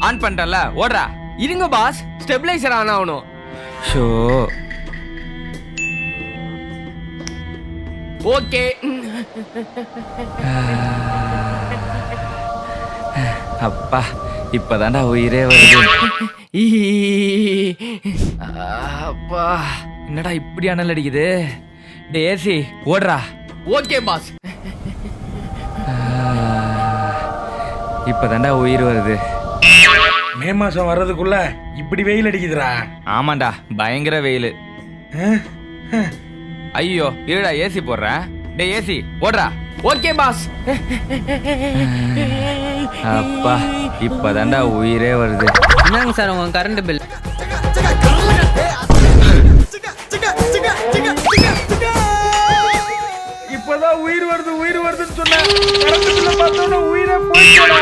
On பண்ணிட்டல ஓடுறா. இருங்க pass, stabiliser on ஆகணும். Show okay. அப்பா இப்பதான்டா உயிரே வருது. அப்பா என்னடா இப்படி அனல் அடிக்குது. ஏசி ஓடுறா. Okay pass. இப்பதான்டா உயிர் வருது. மே மாசம் வர்றதுக்குள்ள இப்படி வெயில் அடிக்குதுடா. ஆமாண்டா பயங்கர வெயில். ஐயோ இருடா ஏசி போடுறேன். டே ஏசி ஓடுறா. Okay boss. அப்பா இப்பதான்டா உயிரே வருது. என்னங்க சார் உங்க கரண்ட் பில்? இப்பதான் உயிர் வருதுன்னு சொன்னேன். உயிரை போயிடுச்சுடா.